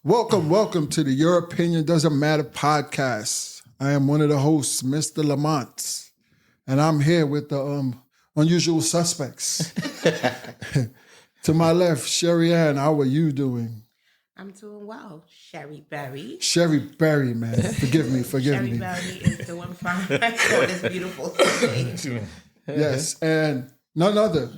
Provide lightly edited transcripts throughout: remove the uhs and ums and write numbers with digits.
Welcome to the Your Opinion Doesn't Matter podcast. I am one of the hosts, Mr. Lamont, and I'm here with the unusual suspects. To my left, Sherri-Ann, how are you doing? I'm doing well. Sherri-Berry. Sherri-Berry, man. Forgive me. Sherri-Berry is doing fine on this beautiful day. Yes, and none other,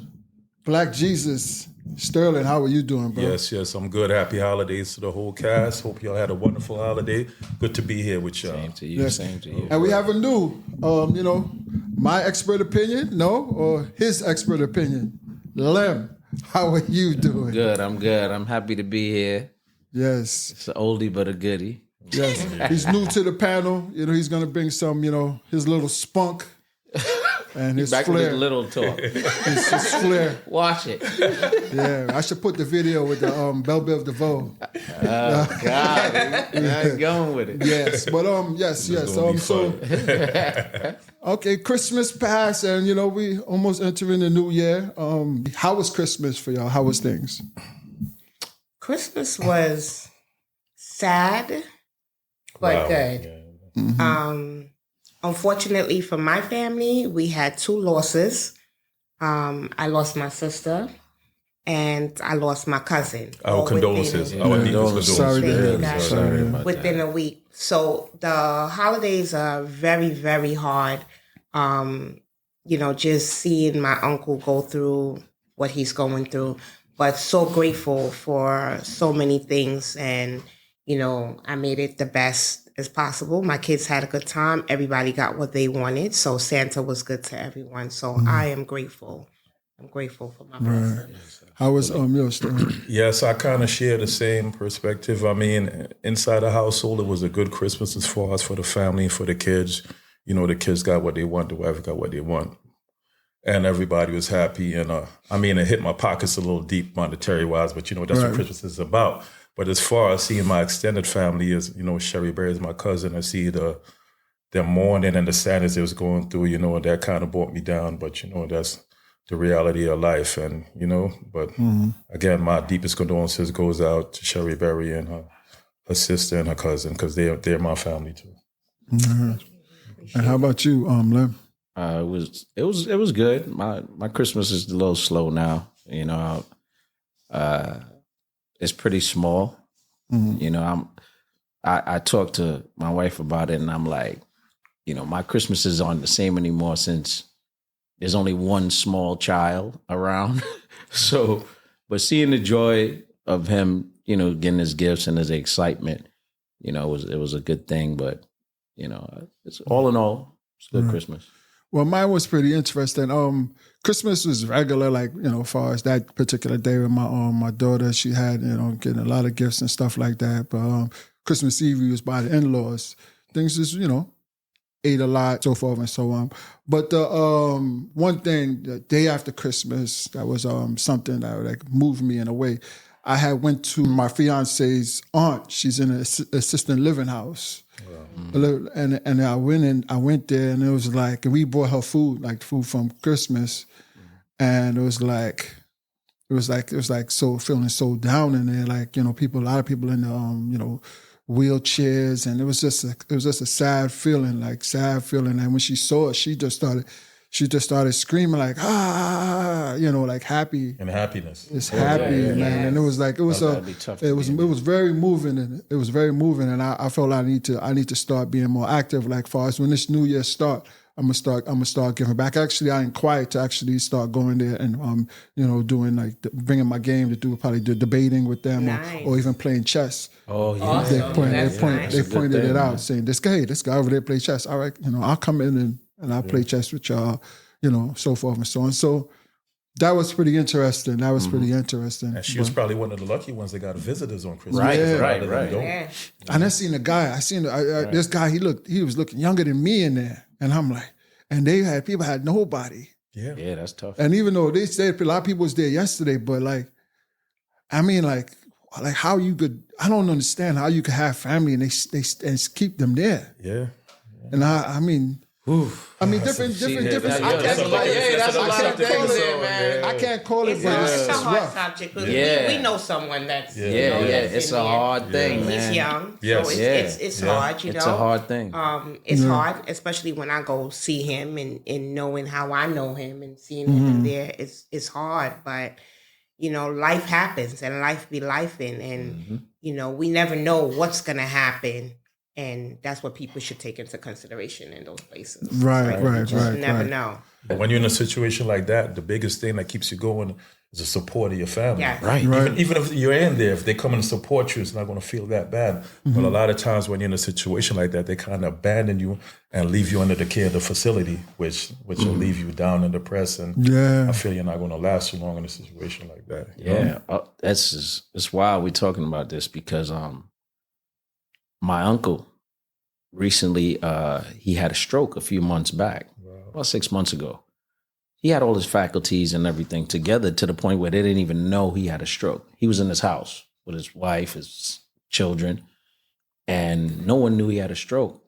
Black Jesus, Sterling, how are you doing, bro? Yes, I'm good. Happy holidays to the whole cast. Hope y'all had a wonderful holiday. Good to be here with y'all. Same to you, Yes. same to you. And we have a new, my expert opinion, or his expert opinion. Lem, how are you doing? Good, I'm good. I'm happy to be here. Yes. It's an oldie but a goodie. Yes. He's new to the panel. He's going to bring some, his little spunk and his Back flair. with little talk. His flair. Watch it. Yeah, I should put the video with the Belle Biv DeVoe. Oh, God. Now he's going with it. Yes, but yes. Okay, Christmas passed, and we almost entering the new year. How was Christmas for y'all? How was things? Christmas was sad, but good. Mm-hmm. Unfortunately for my family, we had two losses. I lost my sister and I lost my cousin. Our condolences. Our deepest Sorry to hear condolences. that. Sorry about Within a week. So the holidays are very, very hard. Just seeing my uncle go through what he's going through, but so grateful for so many things. And, I made it the best as possible. My kids had a good time. Everybody got what they wanted. So Santa was good to everyone. So I am grateful. I'm grateful for my blessings. How was yours, Sterling? Yes, I kind of share the same perspective. I mean, inside the household, it was a good Christmas as far as for the family, for the kids. The kids got what they want, the wife got what they want. And everybody was happy. And it hit my pockets a little deep monetary-wise, but that's what Christmas is about. But as far as seeing my extended family is, Sherri-Berry is my cousin. I see their mourning and the sadness they was going through, and that kind of brought me down. But, that's the reality of life. And, again, my deepest condolences goes out to Sherri-Berry and her sister and her cousin, because they're my family too. Mm-hmm. And how about you, Lem? It was good. My Christmas is a little slow now. It's pretty small. Mm-hmm. I talked to my wife about it, and I'm like, my Christmases aren't the same anymore since there's only one small child around. So, but seeing the joy of him, getting his gifts and his excitement, it was a good thing. But it's all in all, it's a good Christmas. Well, mine was pretty interesting. Christmas was regular, as far as that particular day with my daughter. She had, getting a lot of gifts and stuff like that. But Christmas Eve, we was by the in-laws. Things just, ate a lot, so forth and so on. But the one thing, the day after Christmas, that was something that moved me in a way. I had went to my fiance's aunt. She's in an assisted living house. And I went there, and it was like, we brought her food, food from Christmas, and it was like so feeling so down in there, a lot of people in the wheelchairs, and it was just a sad feeling. And when she saw it, she just started screaming happy And happiness. It's happy, man. Yeah. And it was very moving, and it was very moving. And I felt I need to start being more active. Far as when this new year start, I'm gonna start giving back. Actually, I inquired to actually start going there and doing bringing my game to do probably the debating with them, Nice. or even playing chess. Oh yeah, Awesome. They pointed it out, saying this guy over there play chess. All right, I'll come in and I'll play chess with y'all, so forth and so on. So that was pretty interesting. And she was probably one of the lucky ones that got visitors on Christmas. Right, Because a lot right, of them right. don't. Yeah. And I seen a guy. This guy. He was looking younger than me in there, and I'm like, and people had nobody. Yeah. That's tough. And even though they said a lot of people was there yesterday, but how you could? I don't understand how you could have family and they keep them there. Yeah. And I mean, I mean, different. That's a lot of things there, man. I can't call it, It's but a it's hard rough. subject. But Yeah. we know someone that's It's a hard thing, man. He's young, Yes. so it's Yeah. hard. You know, It's a hard thing. It's hard, especially when I go see him and knowing how I know him and seeing him in there. It's hard, but life happens and life be lifing, and we never know what's gonna happen. And that's what people should take into consideration in those places. Right. You never know. But when you're in a situation like that, the biggest thing that keeps you going is the support of your family. Yes. Right. Even if you're in there, if they come and support you, it's not going to feel that bad. But a lot of times when you're in a situation like that, they kind of abandon you and leave you under the care of the facility, which will leave you down and depressed. And I feel you're not going to last too long in a situation like that. you know? That's why we're talking about this, because my uncle recently he had a stroke a few months back, about 6 months ago. He had all his faculties and everything together to the point where they didn't even know he had a stroke. He was in his house with his wife, his children, and no one knew he had a stroke.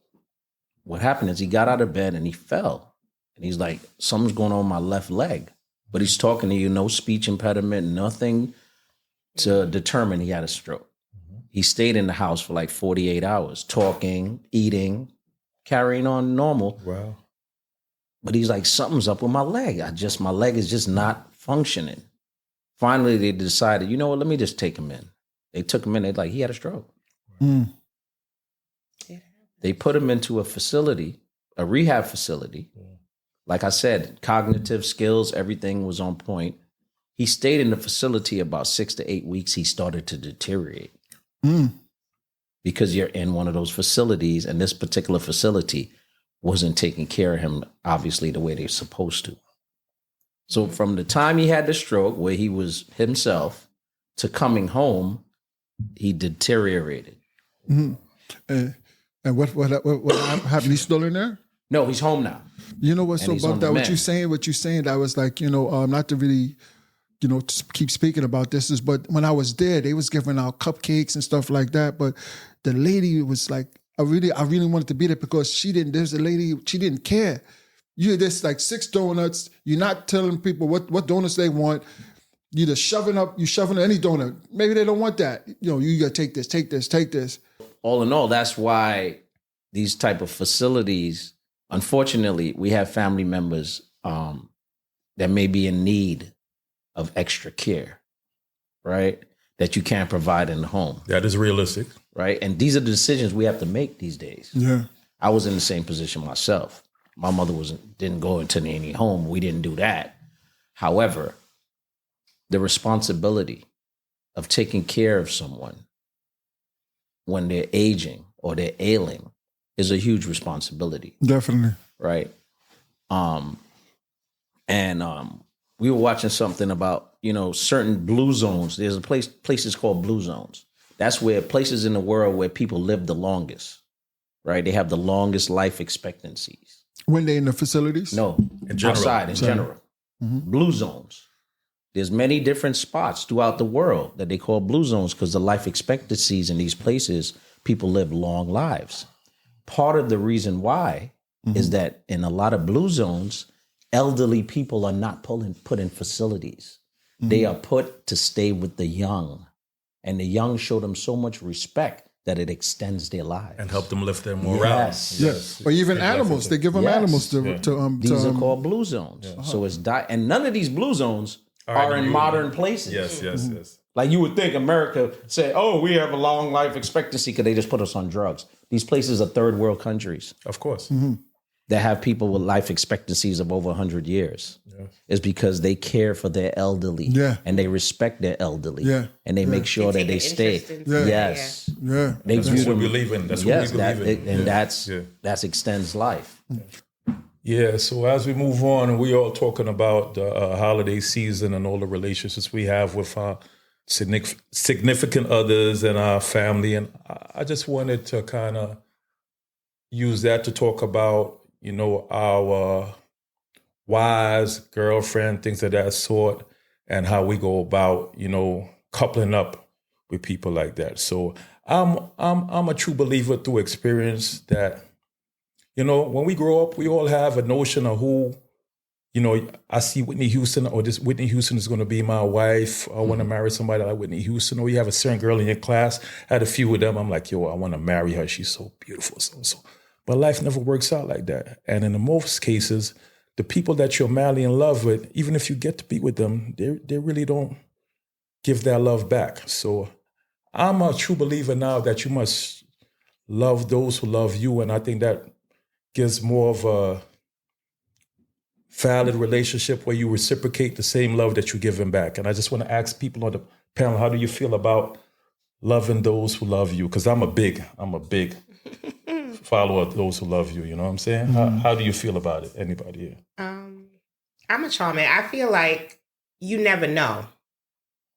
What happened is he got out of bed and he fell. And he's like, something's going on with my left leg. But he's talking to you, no speech impediment, nothing to determine he had a stroke. He stayed in the house for like 48 hours, talking, eating, carrying on normal. Wow. But he's like, something's up with my leg. My leg is just not functioning. Finally, they decided, you know what, let me just take him in. They took him in. They're like, he had a stroke. They put him into a facility, a rehab facility. Like I said, cognitive skills, everything was on point. He stayed in the facility about 6 to 8 weeks. He started to deteriorate. Because you're in one of those facilities, and this particular facility wasn't taking care of him, obviously, the way they're supposed to. So from the time he had the stroke, where he was himself, to coming home, he deteriorated. And what happened? He's still in there? No, he's home now. You know what's And so he's on bummed the out? mend. What you saying, that was like, not to really, to keep speaking about this, but when I was there, they was giving out cupcakes and stuff like that. But the lady was like, I really wanted to be there, because there's a lady, she didn't care. There's like 6 donuts. You're not telling people what donuts they want. You're just shoving any donut. Maybe they don't want that. You gotta take this. All in all, that's why these type of facilities, unfortunately, we have family members that may be in need of extra care, right? That you can't provide in the home. That is realistic. Right? And these are the decisions we have to make these days. Yeah. I was in the same position myself. My mother didn't go into any home. We didn't do that. However, the responsibility of taking care of someone when they're aging or they're ailing is a huge responsibility. Definitely. Right? We were watching something about, certain blue zones. There's places called blue zones. That's where places in the world where people live the longest, right? They have the longest life expectancies. When they in the facilities? No, In general. outside in general. Blue zones. There's many different spots throughout the world that they call blue zones, because the life expectancies in these places, people live long lives. Part of the reason why is that in a lot of blue zones, elderly people are not put in facilities. They are put to stay with the young. And the young show them so much respect that it extends their lives. And help them lift their morale. Yes. Or even animals. They give them Yes. animals to These are called blue zones. So it's and none of these blue zones are in modern places. Yes. Like you would think America say, oh, we have a long life expectancy because they just put us on drugs. These places are third world countries Of course. that have people with life expectancies of over 100 years. It's because they care for their elderly. Yeah. And they respect their elderly. Yeah. And they make sure They that they take an stay. interest in- Yeah. Yes. Yeah. They That's view what them. we believe in. That's Yes, what we believe in. and Yeah. that's extends life. Yeah, so as we move on, and we all talking about the holiday season and all the relationships we have with our significant others and our family, and I just wanted to kind of use that to talk about, our wives, girlfriend, things of that sort, and how we go about, coupling up with people like that. So I'm a true believer through experience that You know, when we grow up, we all have a notion of who, you know, I see Whitney Houston, or this Whitney Houston is going to be my wife. I want to marry somebody like Whitney Houston. Or you have a certain girl in your class. I had a few of them. I'm like, yo, I want to marry her. She's so beautiful. So. But life never works out like that. And in the most cases, the people that you're madly in love with, even if you get to be with them, they really don't give that love back. So I'm a true believer now that you must love those who love you. And I think that gives more of a valid relationship where you reciprocate the same love that you're giving back. And I just want to ask people on the panel, how do you feel about loving those who love you? Because I'm a big follower of those who love you. You know what I'm saying? How do you feel about it? Anybody here? I'm a charmer. I feel like you never know.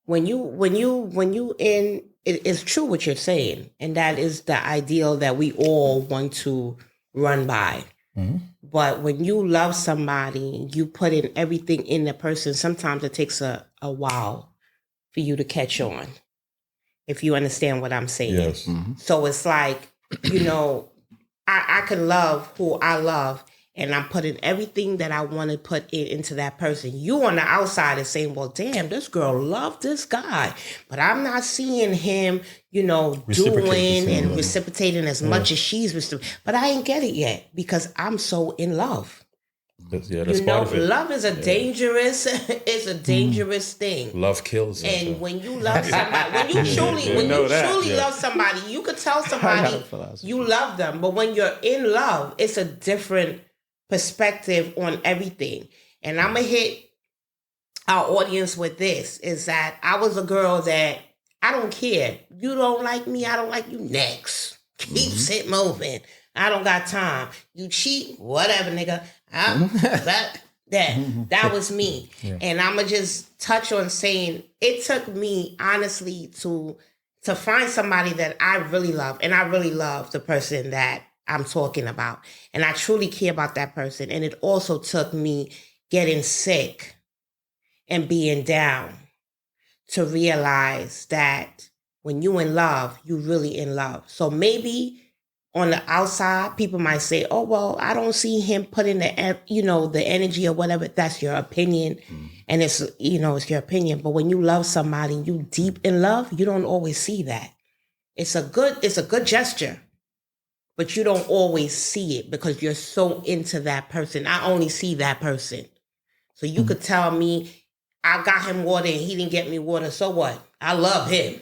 When you in, it's true what you're saying. And that is the ideal that we all want to run by. Mm-hmm. But when you love somebody, you put in everything in the person. Sometimes it takes a while for you to catch on, if you understand what I'm saying. Yes. Mm-hmm. So it's like, you know, I can love who I love, and I'm putting everything that I want to put into that person. You on the outside is saying, well, damn, this girl loved this guy, but I'm not seeing him, you know, doing and reciprocating as much as she's reciprocating. But I ain't get it yet because I'm so in love. That's you part know, of it. love is a dangerous, it's a dangerous thing. Love kills. And when you love somebody, when you truly love somebody, you could tell somebody you love them. But when you're in love, it's a different perspective on everything. And I'm gonna hit our audience with this: is that I was a girl that I don't care. You don't like me, I don't like you. Next, keeps it moving. I don't got time. You cheat, whatever, nigga. That was me. Yeah. And I'ma just touch on saying it took me honestly to find somebody that I really love, and I really love the person that I'm talking about, and I truly care about that person. And it also took me getting sick and being down to realize that when you in love, you really in love. So maybe on the outside, people might say, oh, well, I don't see him putting the, you know, the energy or whatever. That's your opinion. Mm-hmm. And it's, you know, it's your opinion. But when you love somebody, you deep in love, you don't always see that. It's a good gesture, but you don't always see it because you're so into that person. I only see that person. So you could tell me, I got him water and he didn't get me water. So what? I love him.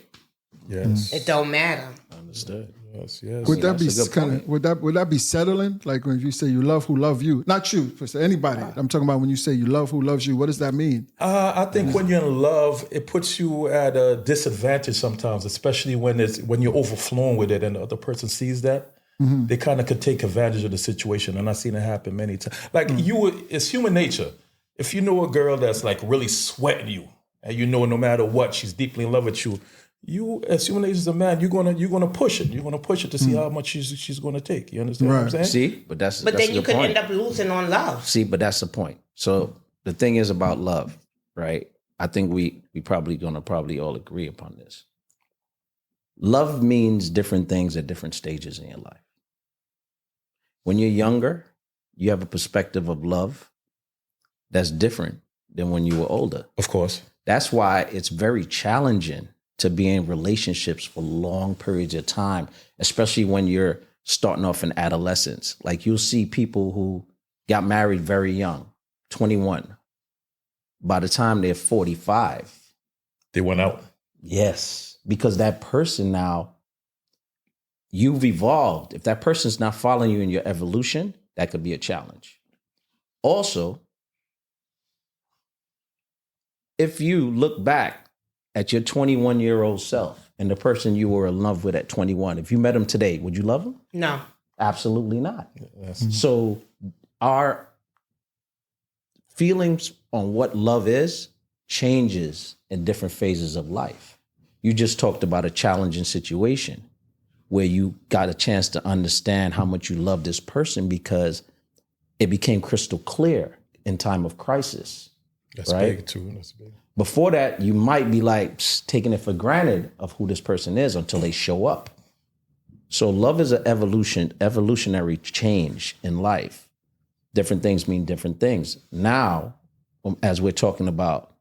Yes. It don't matter. Understood. Yes. Would that be kind of, would that be settling? Like when you say you love who love you, not you, for anybody. I'm talking about when you say you love who loves you. What does that mean? I think when you're in love, it puts you at a disadvantage sometimes, especially when you're overflowing with it and the other person sees that. Mm-hmm. They kind of could take advantage of the situation, and I've seen it happen many times. Like it's human nature. If you know a girl that's like really sweating you, and you know no matter what, she's deeply in love with you. You, as human nature as a man, you're gonna push it. You're gonna push it to see how much she's gonna take. You understand what I'm saying? See, but that's then you could point. end up losing on love. See, but that's the point. So the thing is about love, right? I think we probably gonna all agree upon this. Love means different things at different stages in your life. When you're younger, you have a perspective of love that's different than when you were older. Of course. That's why it's very challenging to be in relationships for long periods of time, especially when you're starting off in adolescence. Like you'll see people who got married very young, 21. By the time they're 45, they went out. Yes, because that person now, you've evolved. If that person's not following you in your evolution, that could be a challenge. Also, if you look back at your 21-year-old self and the person you were in love with at 21, if you met him today, would you love him? No. Absolutely not. Yes. So our feelings on what love is changes in different phases of life. You just talked about a challenging situation where you got a chance to understand how much you love this person because it became crystal clear in time of crisis. That's right? Big too. That's big. Before that, you might be like taking it for granted of who this person is until they show up. So love is an evolutionary change in life. Different things mean different things. Now, as we're talking about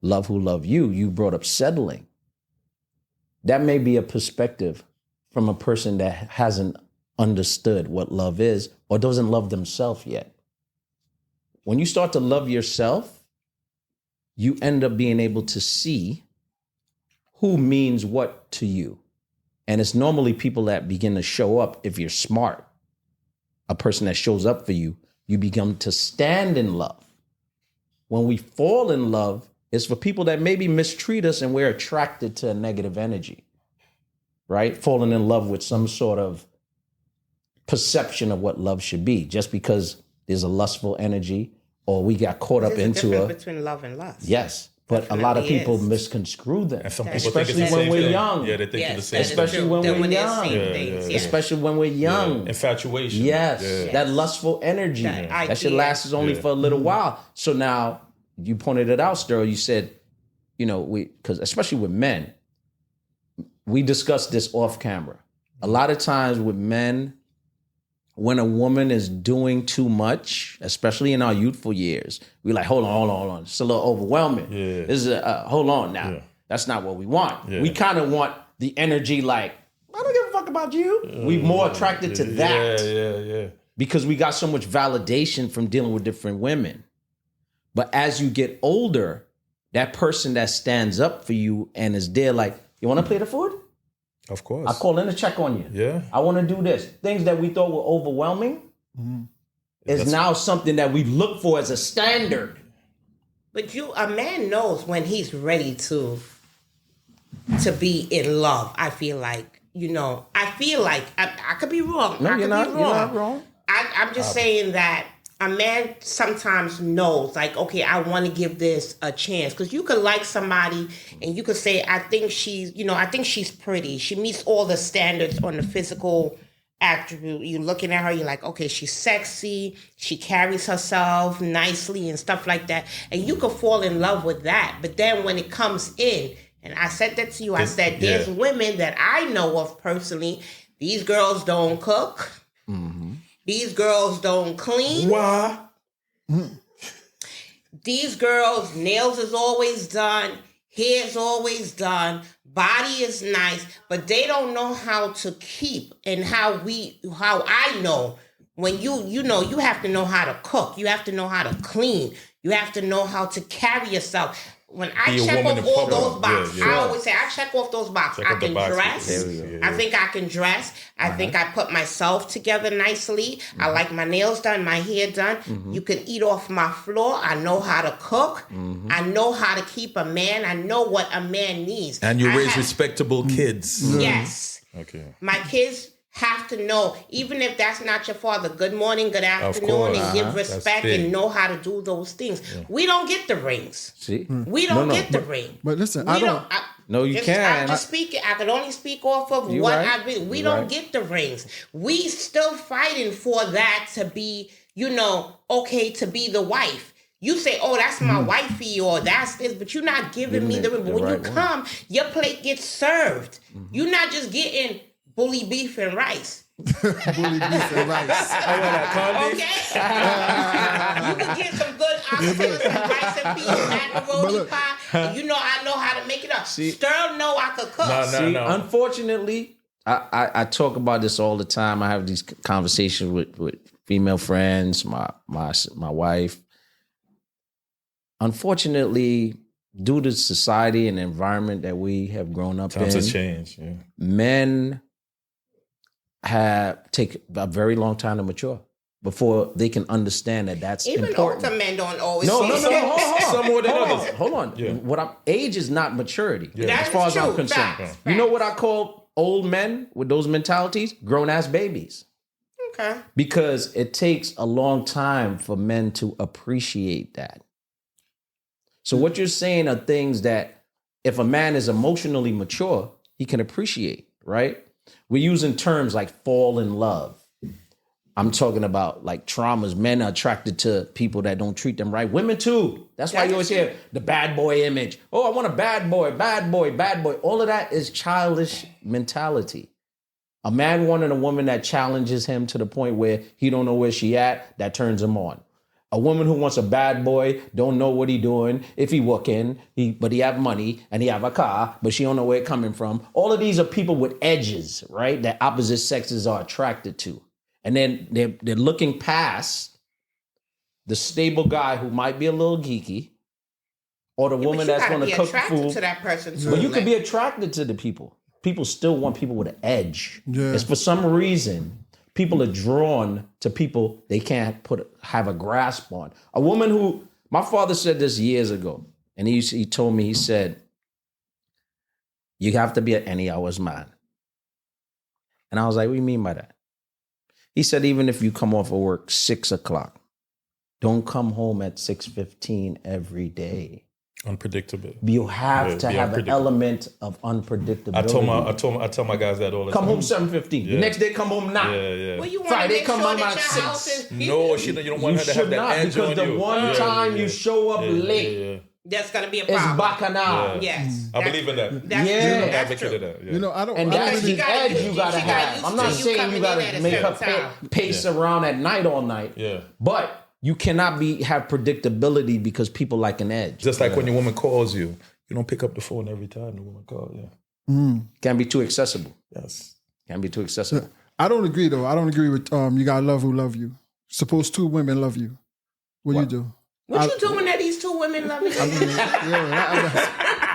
love who love you, you brought up settling. That may be a perspective from a person that hasn't understood what love is or doesn't love themselves yet. When you start to love yourself, you end up being able to see who means what to you. And it's normally people that begin to show up if you're smart. A person that shows up for you, you begin to stand in love. When we fall in love, it's for people that maybe mistreat us and we're attracted to a negative energy, right? Falling in love with some sort of perception of what love should be, just because there's a lustful energy or we got caught up There's into a difference between love and lust. Yes. But a lot of Definitely people is. misconstrue them, And some people especially think it's the when same we're thing. young. Yeah, they think it's the same that is thing. Especially true. when Then we're they're young. saying Yeah, things, yeah. Especially when we're young. Infatuation. Yes, Yeah. that lustful energy. That should idea. last us only for a little while. So now you pointed it out, Sterl. You said, because especially with men, we discussed this off camera. A lot of times with men, when a woman is doing too much, especially in our youthful years, we're like, hold on. It's a little overwhelming. Yeah. This is hold on now. Yeah. That's not what we want. Yeah. We kind of want the energy like, I don't give a fuck about you. We more attracted to that Yeah. because we got so much validation from dealing with different women. But as you get older, that person that stands up for you and is there like, you want to play the food? Of course. I call in to check on you. Yeah. I want to do this. Things that we thought were overwhelming is now something that we look for as a standard. But a man knows when he's ready to be in love. I feel like, I could be wrong. No, I could you're be wrong. not wrong. I'm just saying that a man sometimes knows, like, okay, I want to give this a chance. Because you could like somebody and you could say, I think she's pretty. She meets all the standards on the physical attribute. You're looking at her, you're like, okay, she's sexy. She carries herself nicely and stuff like that. And you could fall in love with that. But then when it comes in, and I said that to you, I said, there's women that I know of personally. These girls don't cook. Mm-hmm. These girls don't clean. Why? These girls, nails is always done. Hair is always done. Body is nice. But they don't know how to keep and how I know. When you have to know how to cook. You have to know how to clean. You have to know how to carry yourself. When I check off all those boxes, I always say, I check off those boxes. I can dress. I think I can dress. I think I put myself together nicely. I like my nails done, my hair done. You can eat off my floor. I know how to cook. I know how to keep a man. I know what a man needs. And you raise respectable kids. Yes. Okay. My kids have to know, even if that's not your father, good morning, good afternoon, and give respect and know how to do those things. Yeah. We don't get the rings. See? We don't get the ring. But listen, No, you can't. I'm just speaking. I can only speak off of what I've been. We don't get the rings. We still fighting for that to be, okay, to be the wife. You say, oh, that's my wifey or that's this, but you're not giving me the ring. But when you come, your plate gets served. You're not just getting bully beef and rice. bully beef and rice. Okay? You can get some good oxtails and rice and peas, macaroni pie. And I know how to make it up. Sterl know I could cook. No. Unfortunately, I talk about this all the time. I have these conversations with female friends, my wife. Unfortunately, due to society and environment that we have grown up in, times have changed. Yeah. Men take a very long time to mature before they can understand that that's even important. older men don't always. No. Hold on. Some more than others. Hold on. Yeah. Age is not maturity, That as far is as I'm true. concerned. Facts. You know what I call old men with those mentalities? Grown ass babies. Okay. Because it takes a long time for men to appreciate that. So what you're saying are things that if a man is emotionally mature, he can appreciate, right? We're using terms like fall in love. I'm talking about like traumas. Men are attracted to people that don't treat them right. Women too. That's why you always hear the bad boy image. Oh, I want a bad boy, bad boy, bad boy. All of that is childish mentality. A man wanting a woman that challenges him to the point where he don't know where she at, that turns him on. A woman who wants a bad boy, don't know what he doing, if he working, but he have money and he have a car, but she don't know where it coming from. All of these are people with edges, right? That opposite sexes are attracted to. And then they're looking past the stable guy who might be a little geeky, or the woman that's going to cook food. To that person too. But you could be attracted to the people. People still want people with an edge. Yeah. It's for some reason people are drawn to people they can't have a grasp on. A woman who, my father said this years ago, and he told me, he said, you have to be an any hours man. And I was like, what do you mean by that? He said, even if you come off of work 6 o'clock, don't come home at 6:15 every day. Unpredictable. You have to have an element of unpredictability. I tell my guys that all the come time. home 7:15. The next day, come home 9. Yeah. Well, you want Friday, to come sure home that at your 6. No, you don't want her to have that edge because on the you. one time you show up late, that's gonna be a it's problem. bacchanal. Yes, I believe in that. That's Yeah. true. I'm an That's advocate true. of that. Yeah. You know, I don't. And I don't that's really, the edge you gotta have. I'm not saying you gotta make her pace around at night all night. Yeah. But you cannot have predictability because people like an edge. Just like when your woman calls you, you don't pick up the phone every time the woman calls. Yeah. Can't be too accessible. Yes. Can't be too accessible. I don't agree though. I don't agree with you gotta love who love you. Suppose 2 women love you. What you do? What you doing that these 2 women love you?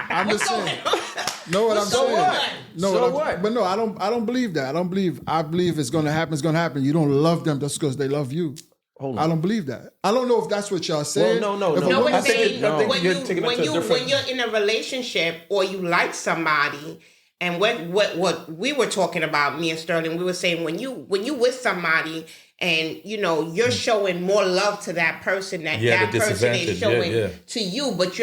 I'm just saying. Know what I'm So saying? what? No, but no, I don't believe that. I believe it's gonna happen. It's gonna happen. You don't love them just because they love you. Hold on. I don't believe that. I don't know if that's what y'all saying. Well, no. If a No, woman it's say- saying when you're in a relationship or you like somebody, and what we were talking about, me and Sterling, we were saying when you with somebody and you're showing more love to that person that that the person is disadvantage. showing to you, but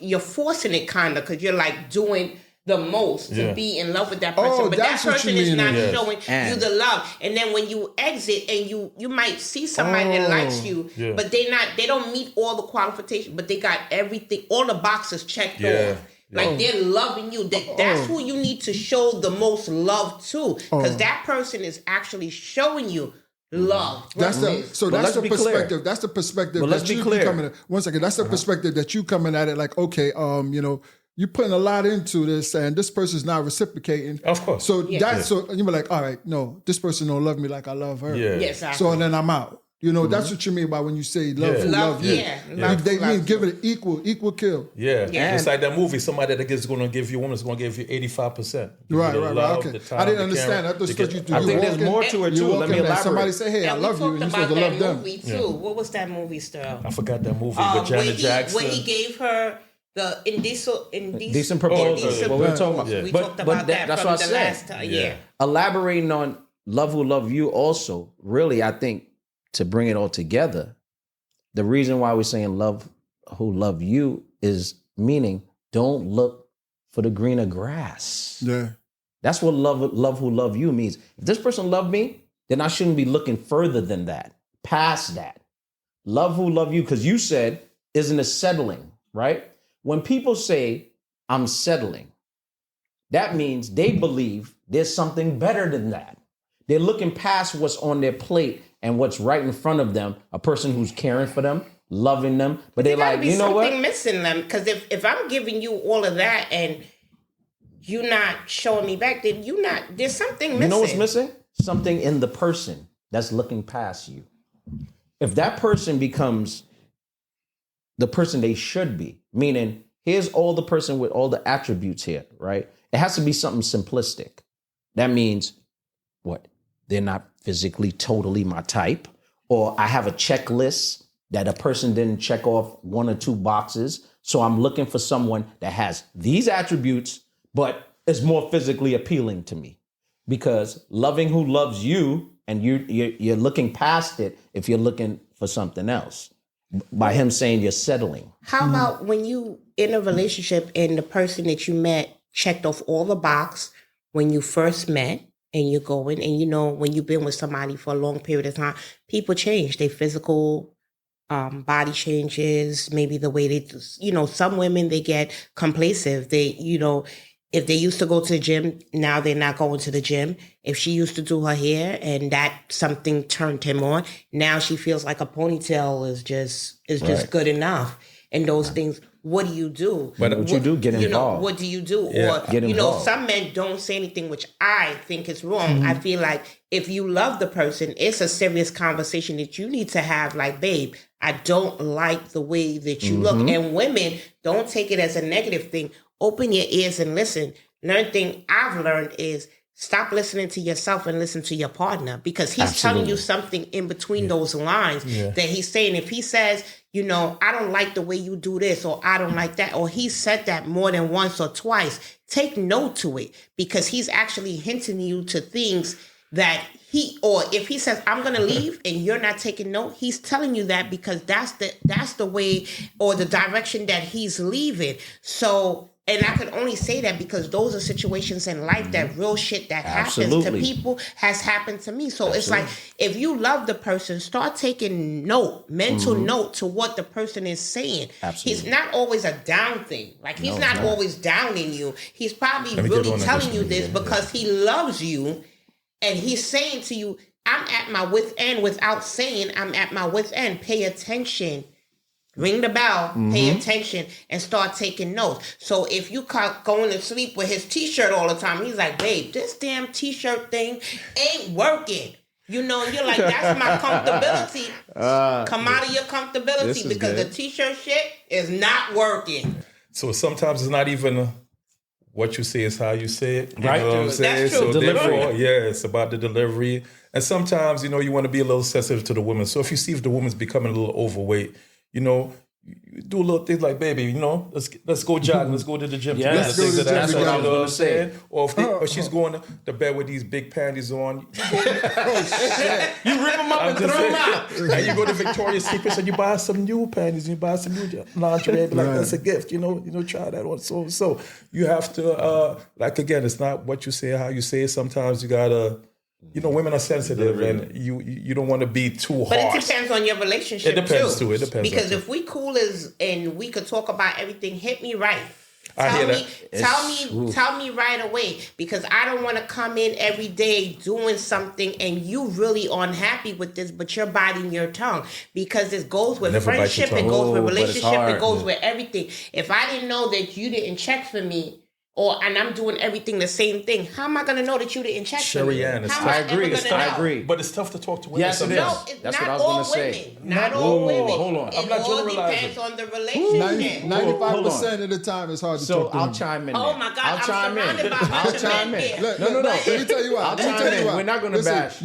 you're forcing it kind of because you're like doing the most to be in love with that person, Oh, but that that's what person you is mean, not yes. showing you the love. And then when you exit and you might see somebody that likes you, but they don't meet all the qualifications, but they got everything, all the boxes checked off. Like they're loving you. That's who you need to show the most love to, because that person is actually showing you love. That's the be perspective. clear. That's the perspective. But let's that be you clear. coming at. One second. That's the perspective that you coming at it like, okay, you're putting a lot into this, and this person's not reciprocating. Of course. So so you were like, all right, no, this person don't love me like I love her. Yeah. Yes, So and then I'm out. That's what you mean by when you say love who love you. They mean give it an equal kill. Yeah. It's like that movie. Somebody that is going to give you, woman's going to give you 85%. Right. Okay. I didn't understand. I just thought you. I think there's more to it too. Let me elaborate. Somebody say, "Hey, I love you," and you're supposed to love them. Movie too. What was that movie, Sterl? I forgot that movie with Janet Jackson. When he gave her the indecent proposal. indecent What we were talking about. proposal. We But- talked but about that that's from what I the said. last time. Yeah. Elaborating on love who love you also, really, I think to bring it all together, the reason why we're saying love who love you is meaning don't look for the greener grass. Yeah. That's what love who love you means. If this person loved me, then I shouldn't be looking further than that, past that. Love who love you, because you said, isn't it settling, right? When people say, I'm settling, that means they believe there's something better than that. They're looking past what's on their plate and what's right in front of them, a person who's caring for them, loving them, but they're like, you know what? Something missing them, because if I'm giving you all of that and you're not showing me back, then there's something missing. You know what's missing? Something in the person that's looking past you. If that person becomes the person they should be, meaning here's all the person with all the attributes here, right? It has to be something simplistic. That means what? They're not physically totally my type, or I have a checklist that a person didn't check off 1 or 2 boxes. So I'm looking for someone that has these attributes, but is more physically appealing to me. Because loving who loves you, and you're looking past it if you're looking for something else. By him saying you're settling. How about when you in a relationship and the person that you met checked off all the box when you first met, and you're going, and when you've been with somebody for a long period of time, people change. Their physical body changes, maybe the way they, some women, they get complacent. They, If they used to go to the gym, now they're not going to the gym. If she used to do her hair and that something turned him on, now she feels like a ponytail is just good enough. And those things, what do you do? But what you do, get involved. What do you do? Yeah. Or, Get involved. some men don't say anything, which I think is wrong. I feel like if you love the person, it's a serious conversation that you need to have. Like, babe, I don't like the way that you look. And women, don't take it as a negative thing. Open your ears and listen. Another thing I've learned is stop listening to yourself and listen to your partner, because he's telling you something in between those lines that he's saying. If he says, I don't like the way you do this, or I don't like that, or he said that more than once or twice, take note to it, because he's actually hinting you to things that or if he says, I'm going to leave and you're not taking note, he's telling you that because that's the way or the direction that he's leaving. So, and I could only say that because those are situations in life that real shit that happens to people has happened to me. So it's like, if you love the person, start taking mental note to what the person is saying. Absolutely. He's not always a down thing. Like, he's not always downing you. He's probably really telling you this because he loves you. And he's saying to you, I'm at my wit's end, without saying I'm at my wit's end. Pay attention. Ring the bell, pay attention, and start taking notes. So if you going to sleep with his T-shirt all the time, he's like, babe, this damn T-shirt thing ain't working. You're like, that's my comfortability. Come out of your comfortability, because the T-shirt shit is not working. So sometimes it's not even what you say, is how you say it. You know what I'm saying? That's true. So Delivery. therefore, it's about the delivery. And sometimes, you want to be a little sensitive to the woman. So if you see if the woman's becoming a little overweight, you do little things like, baby, let's go jogging, let's go to the gym. Yeah, let's go to the gym That's what together. I'm going to say. Or if she's going to bed with these big panties on, You rip them up and throw them out. and you go to Victoria's Secret and you buy some new panties, you buy some new lingerie, be like, that's a gift, try that on. So you have to, again, it's not what you say, how you say it. Sometimes you gotta, women are sensitive, and you don't want to be too harsh. But it depends on your relationship. It depends too. It depends. Because if we cool and we could talk about everything, hit me right. I hear that. Tell me right away, because I don't want to come in every day doing something and you really unhappy with this, but you're biting your tongue, because it goes with Never bite your friendship, tongue. it goes with Oh, but it's relationship, hard. it goes with everything. If I didn't know that you didn't check for me, and I'm doing everything the same thing, how am I going to know that you didn't check for me? Sherri-Ann, How am I ever agree. gonna know? I agree. But it's tough to talk to women. Yes, it is. No, it's That's not what I was all gonna say. women. Not all women. hold on. It I'm not all generalizing. depends on the relationship. 95% of the time, it's hard to So talk to I'll women. chime in. Oh there. my God, I'll I'm chime surrounded in. by a bunch I'll of chime men in. here. Look, No. let me tell you why. I'll Let me chime tell you in. why. We're not gonna Listen, bash.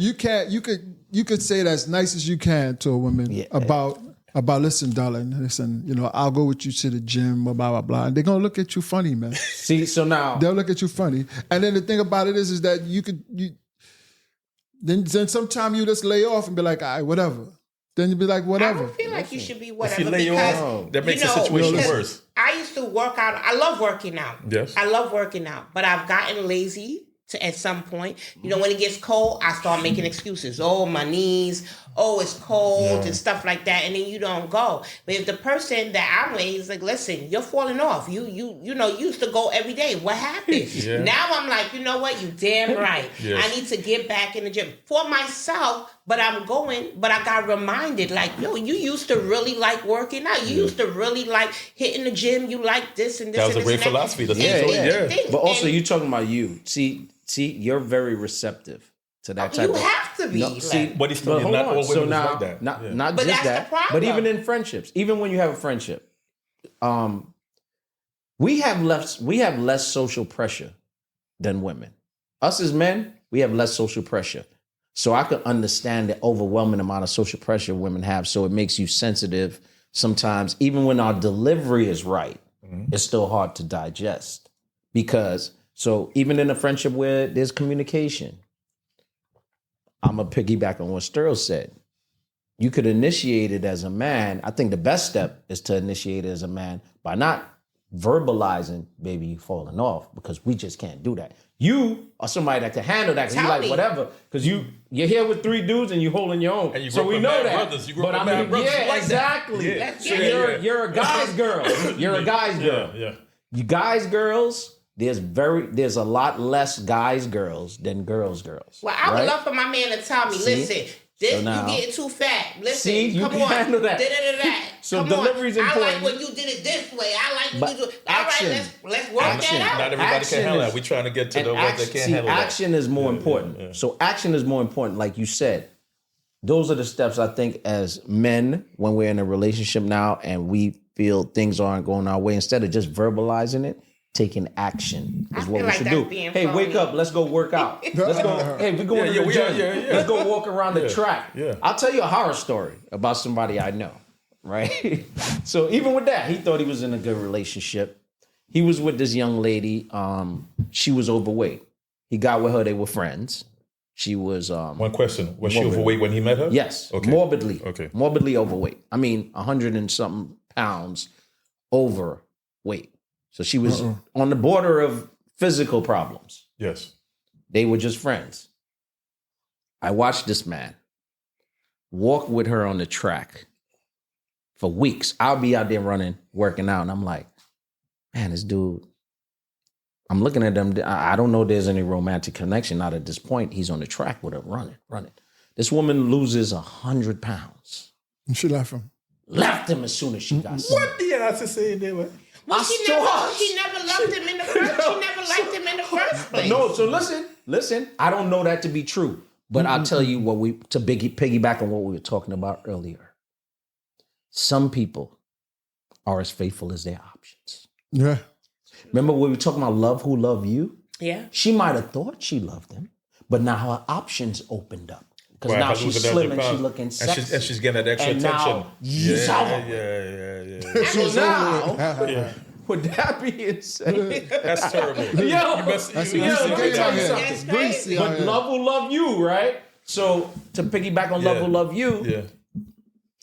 You could say it as nice as you can to a woman about listen, darling, listen, I'll go with you to the gym, blah, blah, blah. And they're going to look at you funny, man. See, so now They'll look at you funny. And then the thing about it is that then sometime you just lay off and be like, all right, whatever. Then you be like, I whatever. don't feel like you should be If whatever, you lay because off, that makes the situation because worse. I used to work out. I love working out. Yes. I love working out, but I've gotten lazy at some point. When it gets cold, I start making excuses. Oh, my knees. Oh, it's cold and stuff like that. And then you don't go. But if the person that I'm with is like, listen, you're falling off. You used to go every day. What happened? Yeah. Now I'm like, you know what? You damn right. Yes. I need to get back in the gym for myself. But I'm going. But I got reminded, like, yo, you used to really like working out. You used to really like hitting the gym. You like this and this. That was and a this great and that. philosophy. That's And what you it's told the me. thing. but also And you talking about you. See, you're very receptive to that type you of. have to be. No, like- see, But he's telling but you hold not all on. women So is now, like that. not Yeah. not But just that's that, the problem. but even in friendships, even when you have a friendship, we have less social pressure than women. Us as men, we have less social pressure. So I could understand the overwhelming amount of social pressure women have. So it makes you sensitive sometimes, even when our delivery is right, it's still hard to digest. Because, so even in a friendship where there's communication, I'm going to piggyback on what Sterl said. You could initiate it as a man. I think the best step is to initiate it as a man by not verbalizing, baby, you falling off, because we just can't do that. You are somebody that can handle that. 'Cause you Tell like me. whatever. Because you're here with 3 dudes and you holding your own. And you so grew we up know with that. mad brothers. You grew But up I with mean, mad brothers. yeah, You like that. exactly. Yeah. Let's So get it. you're a guy's girl. You're a guy's girl. Yeah. You guys, girls, there's a lot less girls than girls. Well, I would right? love for my man to tell me, listen, this So now- you getting too fat. Listen, See, you come can on. handle that. Da-da-da-da. So Come delivery's on. important. I like when you did it this way. I like when But you do it. action. All right, let's work Action. that out. Not everybody Action can handle is- that. We're trying to get to And the ones that can't handle that. action is more important. yeah. So action is more important. Like you said, those are the steps I think as men, when we're in a relationship now and we feel things aren't going our way, instead of just verbalizing it, taking action is what feel we like should that's do. being Hey, wake phony. up, let's go work out. Let's go. Hey, we're going to the we gym. are, yeah. Let's go walk around the track. Yeah. I'll tell you a horror story about somebody I know, right? So even with that, he thought he was in a good relationship. He was with this young lady. She was overweight. He got with her. They were friends. She was One question: was she Morbid. overweight when he met her? yes, Okay. morbidly, Okay. morbidly overweight. I mean, 100 and something pounds overweight. So she was on the border of physical problems. Yes. They were just friends. I watched this man walk with her on the track for weeks. I'll be out there running, working out, and I'm like, man, this dude, I'm looking at them. I don't know there's any romantic connection. Not at this point. He's on the track with her, running. This woman loses 100 pounds. And she left him. Left him as soon as she got sick. What the hell I say there, man? Well, she never loved him in the first. She never liked him in the first place. No, so listen. I don't know that to be true, but I'll tell you what to piggyback on what we were talking about earlier. Some people are as faithful as their options. Yeah. Remember when we were talking about love who love you? Yeah. She might have thought she loved him, but now her options opened up. Because Right, now her she's losing slim 100 and she's pounds. looking sexy. And she's getting that extra And attention. now, yeah. Yeah. Now, with that being said, That's terrible. yo, That's let me greasy tell game you out here. something. That's Greasy out But here. love will love you, right? So to piggyback on love Yeah. will love you, Yeah.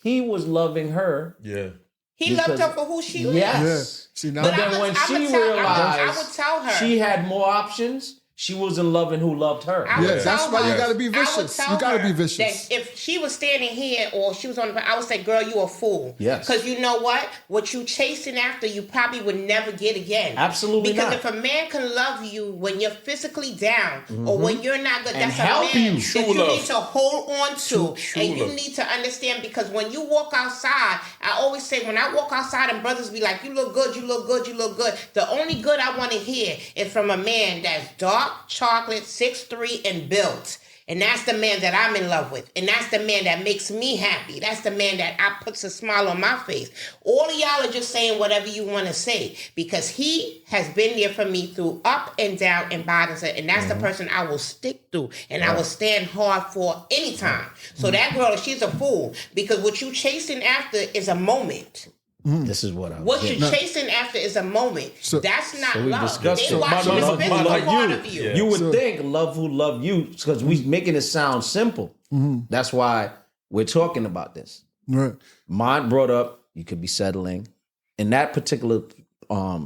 he was loving her. Yeah. He loved Because- her for who she was. Yes. Yeah. See, now But I then would- when I she would tell- realized I would tell her. she had more options, she wasn't loving who loved her. I would Yeah, that's tell why you her- gotta be I would vicious. tell You gotta her be vicious. That if she was standing here or she was on the, I would say, girl, you a fool. Yes. Because you know what you chasing after, you probably would never get again. Absolutely Because not. if a man can love you when you're physically down or when you're not good, And that's help a man you. that True you love. need to hold on to. True and you love. need to understand, because when you walk outside, I always say, when I walk outside and brothers be like, you look good, you look good, you look good. The only good I want to hear is from a man that's dark chocolate, 6'3", and built. And that's the man that I'm in love with. And that's the man that makes me happy. That's the man that puts a smile on my face. All of y'all are just saying whatever you want to say, because he has been there for me through up and down and bottoms. And that's the person I will stick through and I will stand hard for anytime. So that girl, she's a fool, because what you chasing after is a moment. This is what I was What getting. you're chasing after is a moment. So- That's not So we love. discussed They it. watching But the love- physical but part you- of you. Yeah. You would So- think love who love you, because we making it sound simple. That's why we're talking about this. Right. Mont brought up you could be settling. In that particular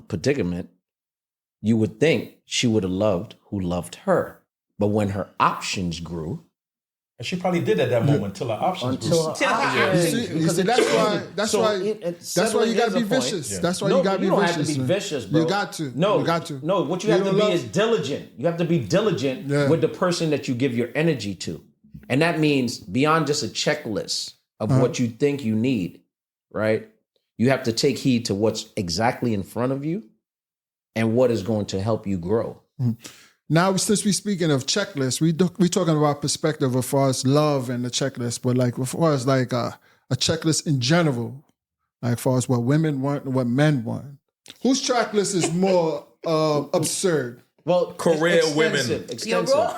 predicament, you would think she would have loved who loved her. But when her options grew, And she probably did at that moment till her options grew. until her Till her options, options- You see, that's why. That's why. That's why you gotta be vicious. Yeah. That's why No, you gotta be don't vicious. have to be man. vicious, bro. You got to. No, you got to. No, what you You have to don't be love- is diligent. You have to be diligent Yeah. with the person that you give your energy to. And that means beyond just a checklist of what you think you need, right? You have to take heed to what's exactly in front of you and what is going to help you grow. Now, since we're speaking of checklists, we talking about perspective as far as love and the checklist, but like as far as like a checklist in general, like as far as what women want and what men want. Whose checklist is more absurd? Well, Career women. Extensive. Yo, bro.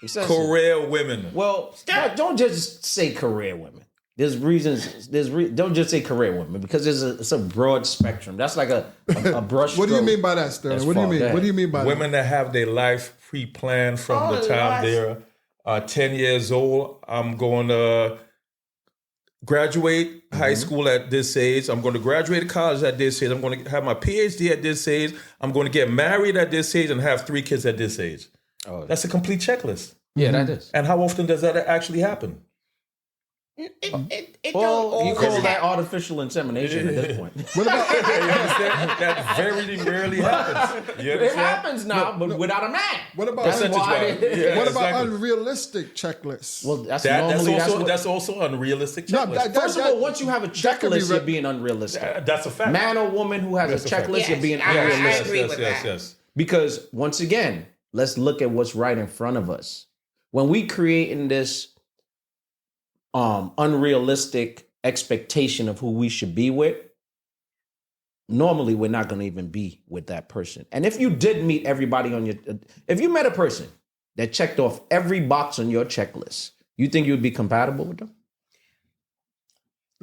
Extensive. Career women. Well, don't just say career women. There's reasons. Don't just say career women, because it's a broad spectrum. That's like a brush. What do you stroke. mean by that, Sterling? That's What do you far mean? back. What do you mean by Women that have their life pre-planned from Oh, the time Lord. they're 10 years old. I'm going to graduate high school at this age. I'm going to graduate college at this age. I'm going to have my PhD at this age. I'm going to get married at this age and have 3 kids at this age. Oh, That's a complete checklist. yeah, that is. And how often does that actually happen? It Well, don't you always call that happen. artificial insemination at this point. What about You understand? That very rarely happens. You It understand? happens now, but without a man. what about That's Percentage why. wise. Yeah, what about exactly. unrealistic checklists? Well, that's That's normally also that's also unrealistic No, checklist. First of all, once you have a that could be checklist, re- you're being unrealistic. That's a fact. Man or woman who has That's a a fact. checklist, Yes, you're being I unrealistic. agree with that. Yes. Because once again, let's look at what's right in front of us. When we creating this unrealistic expectation of who we should be with, normally we're not going to even be with that person. And if you did meet everybody on your, if you met a person that checked off every box on your checklist, you think you would be compatible with them?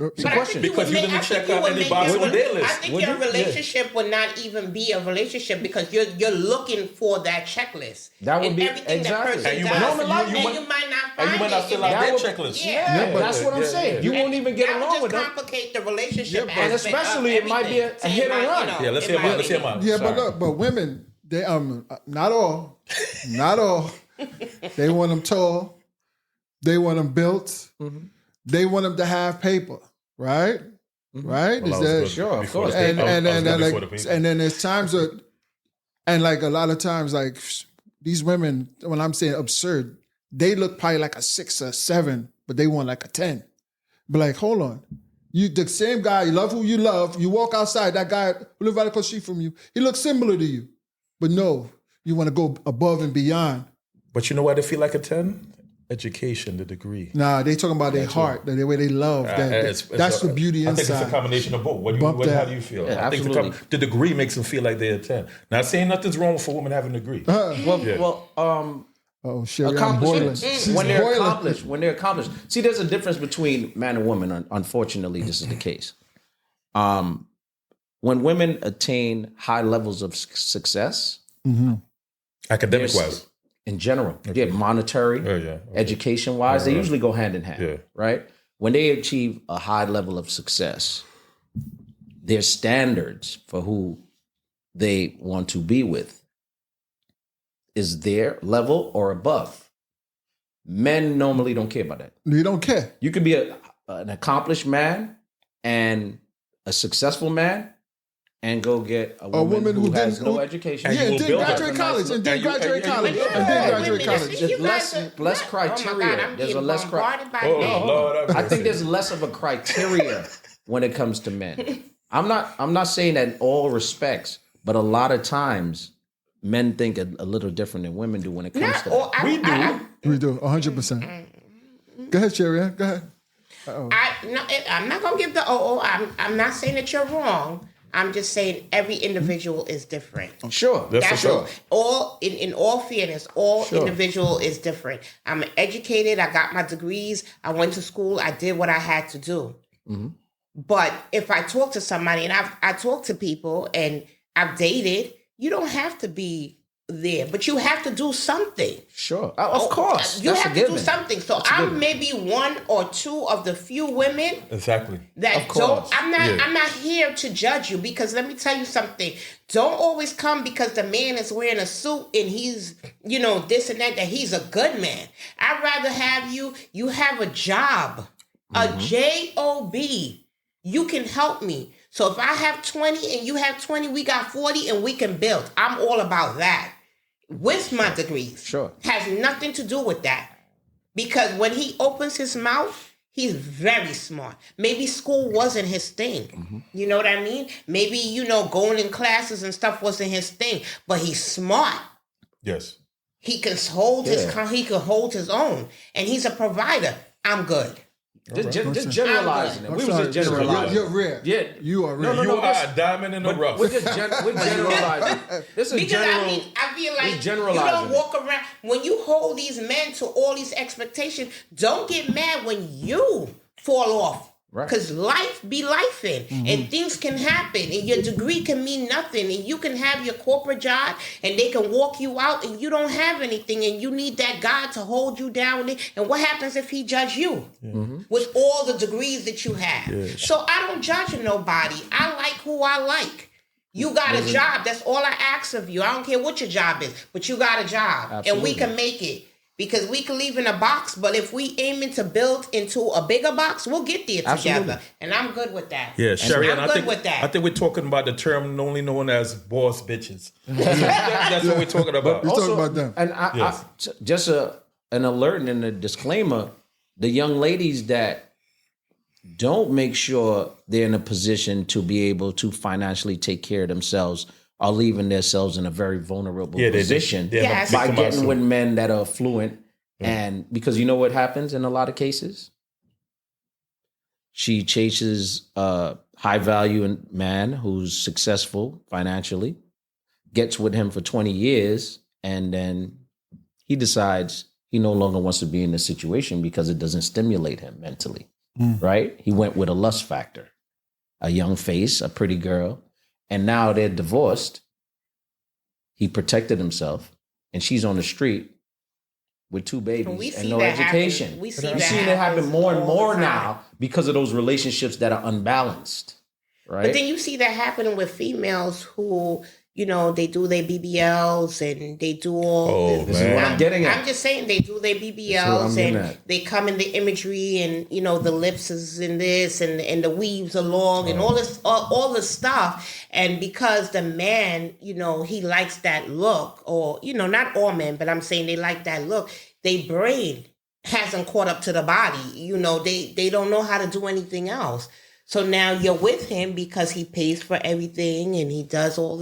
Oops. But I question. think Because you didn't check out any box on their list. I think Would your you? relationship would not even be a relationship because you're looking for that checklist. That would and be- everything exactly. that And person you does. might not- and you might- you might not and find you might not it fill in out that their would- checklist. Yeah, That's what I'm saying. You won't even get that along would with just them. complicate the relationship. Yeah, but- And aspect especially of it might be a everything. hit and run. Yeah, let's it hear might Let's be. hear mine. Yeah, Sorry. but look, but women, they not all, not all. They want them tall. They want them built. They want them to have paper, right? Right? Well, I Is was that good Sure, of before course. the and paper. I was and good like before the paper. and then there's times that and like a lot of times like these women, when I'm saying absurd, they look probably like a 6 or 7, but they want like a 10. But like, hold on. You the same guy, you love who you love, you walk outside, that guy who lives right across the street from you, he looks similar to you. But no, you want to go above and beyond. But you know why they feel like a 10? Education, the degree. Nah, they talking about their heart, the way they love. That's the beauty I think it's a inside. combination of both. Bump How that. do you feel? Yeah, I think absolutely. the degree makes them feel like they're a 10. Not saying nothing's wrong for women having a degree. Oh, Sherry, I'm boiling. Accomplishments She's when they're boiling. accomplished. When they're accomplished. See, there's a difference between man and woman. Unfortunately, this is the case. When women attain high levels of success, Academic there's- wise. in general, monetary, Yeah. education wise, they usually go hand in hand. Yeah. Right? When they achieve a high level of success, their standards for who they want to be with is their level or above. Men normally don't care about that. You don't care. You could be an accomplished man and a successful man and go get a woman who has no education. And Yeah, you and will did build graduate that. college, and did And you- graduate and you- college, Yeah. and did graduate Women, college. listen, you There's guys less are- criteria. Oh my God, I'm There's getting a less bombarded by Oh, men. Lord. have I think mercy. there's less of a criteria when it comes to men. I'm not saying that in all respects, but a lot of times men think a little different than women do when it comes Not to all- that. We do. We do 100%. Go ahead, Sherry. Go ahead. I'm not gonna give the I'm not saying that you're wrong. I'm just saying every individual is different. Sure. That's for That's sure. all. In all fairness, all Sure. individual is different. I'm educated. I got my degrees. I went to school. I did what I had to do. But if I talk to somebody, and I talk to people, and I've dated, you don't have to be there, but you have to do something. Sure. Of course. You That's have a to do given. something. So That's a I'm given. maybe one or two of the few women Exactly. that Of course. I'm not here to judge you, because let me tell you something. Don't always come because the man is wearing a suit and he's, this and that he's a good man. I'd rather have you have a job, a job. You can help me. So if I have 20 and you have 20, we got 40 and we can build. I'm all about that. With my degrees. Sure. Has nothing to do with that. Because when he opens his mouth, he's very smart. Maybe school wasn't his thing. You know what I mean? Maybe, going in classes and stuff wasn't his thing. But he's smart. Yes. He can hold he can hold his own. And he's a provider. I'm good. Just generalizing it. I'm We sorry, was just generalizing. You're rare. Yeah. You are rare. You are a diamond in the rough. We're generalizing. This is Because general. I feel like you generalizing don't walk around when you hold these men to all these expectations. Don't get mad when you fall off. Right. Because life be lifing, and things can happen, and your degree can mean nothing, and you can have your corporate job, and they can walk you out, and you don't have anything, and you need that God to hold you down. And what happens if he judge you with all the degrees that you have? Yeah. So I don't judge nobody. I like who I like. You got a job. That's all I ask of you. I don't care what your job is, but you got a job, and we Absolutely. can make it. Because we can leave in a box, but if we aiming to build into a bigger box, we'll get there together. And I'm good with that. Yeah, Sherry, I'm good with that. I think we're talking about the term only known as boss bitches. That's what we're talking about. We're talking about them. And just an alert and a disclaimer: the young ladies that don't make sure they're in a position to be able to financially take care of themselves are leaving themselves in a very vulnerable position by getting with men that are affluent. And because you know what happens in a lot of cases? She chases a high value man who's successful financially, gets with him for 20 years, and then he decides he no longer wants to be in the situation because it doesn't stimulate him mentally, right? He went with a lust factor, a young face, a pretty girl, and now they're divorced. He protected himself, and she's on the street with 2 babies and no education. We've seen it happen more and more now because of those relationships that are unbalanced, right? But then you see that happening with females who, you know, they do their BBLs and they do all this. Man. I'm just saying they do their BBLs and they come in the imagery and, you know, the lips is in this and the weaves are long and all this stuff. And because the man, you know, he likes that look, or, you know, not all men, but I'm saying they like that look, their brain hasn't caught up to the body. You know, they don't know how to do anything else. So now you're with him because he pays for everything and he does all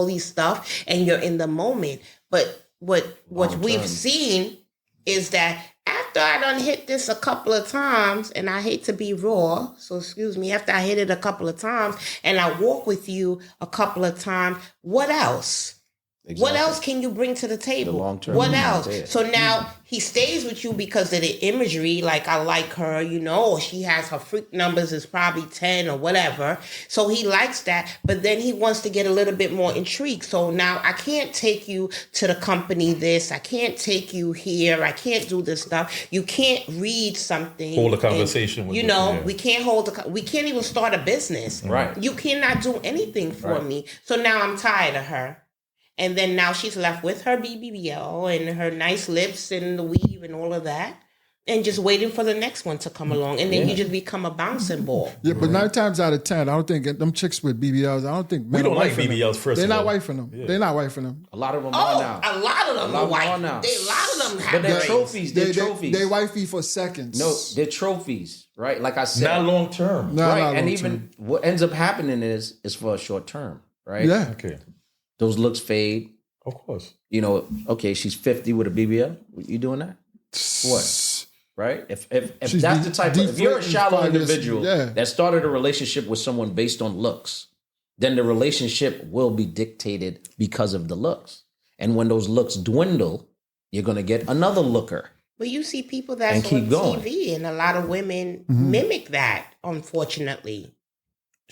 these stuff, and you're in the moment. But what we've seen is that after I done hit this a couple of times, and I hate to be raw, so excuse me, after I hit it a couple of times and I walk with you a couple of times, what else? Exactly. What else can you bring to the table? The long term. What else? So now he stays with you because of the imagery, like I like her, you know, or she has her freak numbers is probably 10 or whatever. So he likes that, but then he wants to get a little bit more intrigued. So now I can't take you to the company this, I can't take you here, I can't do this stuff. You can't read something. Hold a conversation with you know, we can't we can't even start a business. Right. You cannot do anything for me. So now I'm tired of her. And then now she's left with her BBL and her nice lips and the weave and all of that, and just waiting for the next one to come along. And then you just become a bouncing ball. Yeah, but 9 times out of 10, I don't think them chicks with BBLs, I don't think men we don't are like wifing BBLs them. first. They're of all. not wifing them. Yeah. They're not wifing them. A lot of them are now. A lot of them are white. now. A lot of them have But they're rings. trophies. They're trophies. They wifey for seconds. No, they're trophies, right? Like I said. Not long term. Right. And even what ends up happening is for a short term, right? Yeah. Okay. Those looks fade. Of course. You know, okay, she's 50 with a BBL. You doing that? What? Right? If that's the type of, if you're a shallow individual that started a relationship with someone based on looks, then the relationship will be dictated because of the looks. And when those looks dwindle, you're going to get another looker. But you see people that's on TV, and a lot of women mimic that, unfortunately.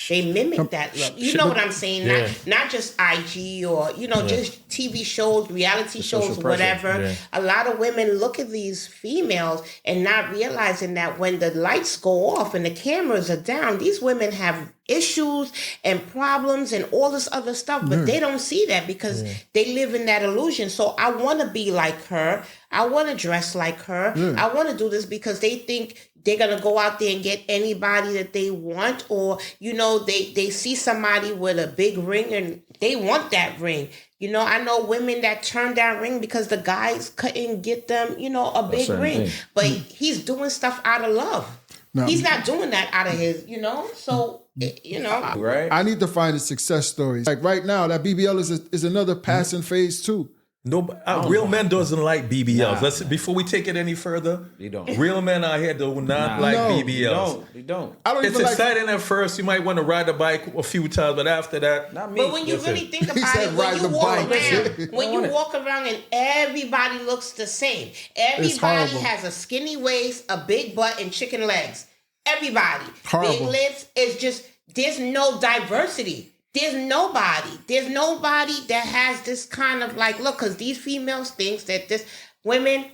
They mimic that look. You know what I'm saying? Yeah. Not just IG or, you know, just TV shows, reality shows, whatever. Yeah. A lot of women look at these females and not realizing that when the lights go off and the cameras are down, these women have issues and problems and all this other stuff, but they don't see that because they live in that illusion. So I want to be like her. I want to dress like her. I want to do this because they think they're going to go out there and get anybody that they want, or, you know, they see somebody with a big ring and they want that ring. You know, I know women that turn down ring because the guys couldn't get them, you know, a big ring. But he's doing stuff out of love. No. He's not doing that out of his, you know, so, you know. Right. I need to find a success story. Like right now, that BBL is another passing phase too. No, real men doesn't like BBLs. Before we take it any further, they don't. Real men out here do not like BBLs. They don't. It's exciting at first. You might want to ride the bike a few times, but after that, not me. But when you really think about it, when you walk around and everybody looks the same. Everybody has a skinny waist, a big butt, and chicken legs. Everybody. Big lips. It's just, there's no diversity. There's nobody that has this kind of like, look, because these females think that this, women,